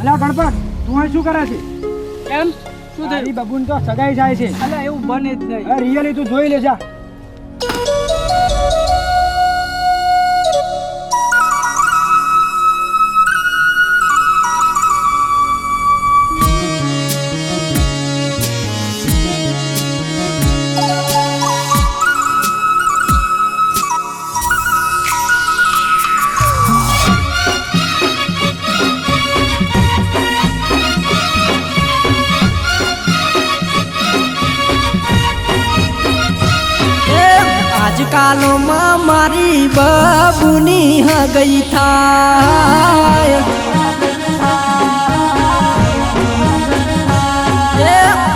અલા ગણપત તું અહીં શું કરે છે? કેમ શું થયું? તારી બબુન તો સગાઈ જાય છે. અલા એવું બને જ નહીં. અરે રિયલી તું જોઈ લે જા. આજકાલમાં મારી બાબુની હગઈ થાય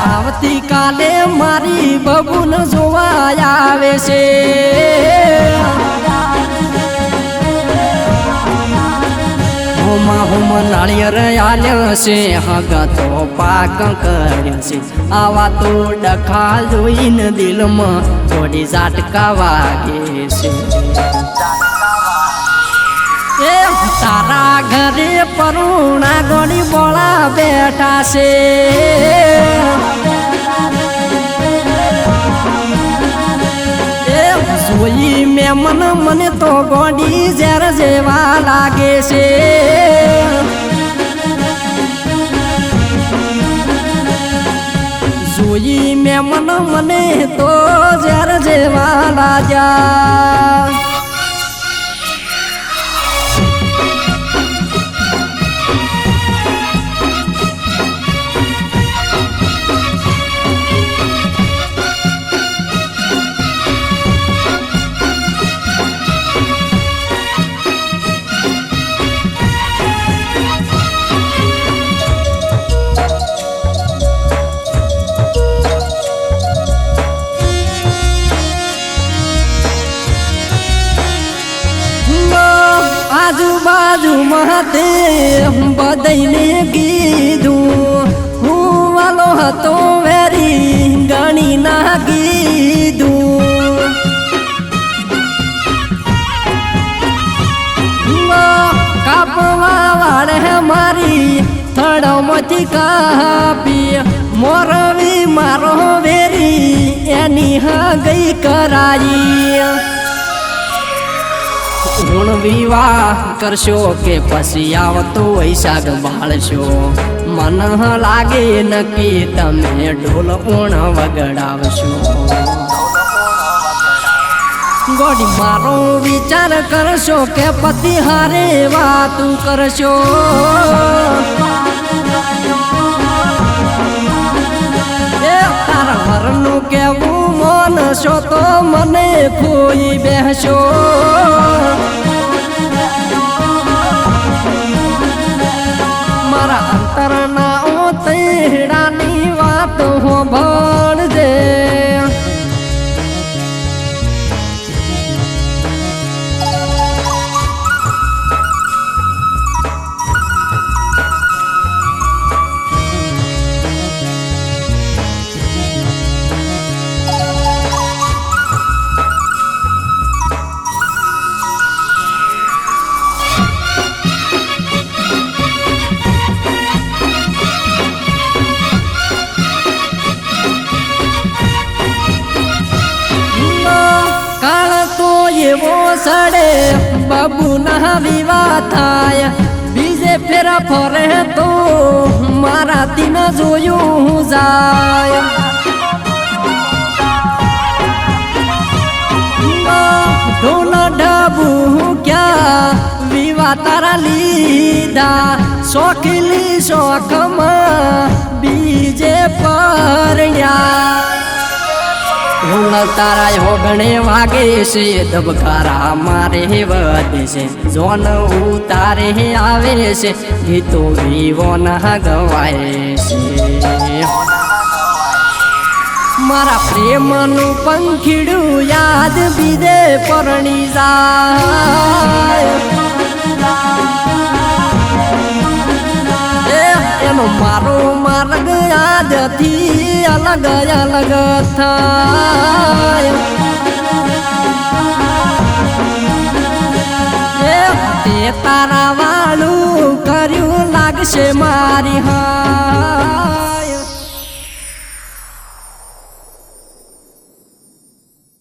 આવતીકાલે મારી બબુન જોવા આવે છે હોમ નાળિયેર આલ્યો છે હગા તો પાક કર્યો છે આવા તો ડખા જોઈને દિલમાં થોડી ઝાટકા વાગે છે એ તારા ઘરે પરુણા ગોળી બોળા બેઠા છે જોઈ મેં મને તો ગોડી ઝેર જેવા લાગે છે જોઈ મેં મને તો ઝેર જેવા લાગ્યા આજુબાજુમાં તે બધાઈને કીધું હું વાલો હતો વેરી ગણી ના કીધું કાપવા વાળે મારી થડમાંથી કાપી મોરવી મારો વેરી એની હગઈ કરાઈ ગુણ વિવાહ કરશો કે પછી આવતો વૈશાખ બાળશો મન લાગે નક્કી તમે ઢોલ ઊણ વગડાવશો ગોડી મારો વિચાર કરશો કે પતિ હારે વાતું કરશો તારા ઘરનું કેવું માનશો તો મને ખોઈ બેસશો મારા અંતરના ઓતેડાની વાત હો ભણજે એવો સડે બાબુ ના વિવાહ થાય બીજે ફેરા ફરે તો મારાથી ન જોયું જાય ઢોલ ઢબુ ક્યાં વિવાહ તારા લીધા શોખીલી શોખમાં બીજે પરણ્યા ઢોલ તારા હોગણે વાગે છે ધબકારા મારે વધે છે જોન ઉતારે આવે છે ગીતો વિવો ના ગવાય છે મારા પ્રેમનું પંખીડું યાદ બીજે પરણી જાય એનો મારો માર્ગ યાદથી અલગ અલગ થાય તે તારા વાળું કર્યું લાગે લાગશે મારી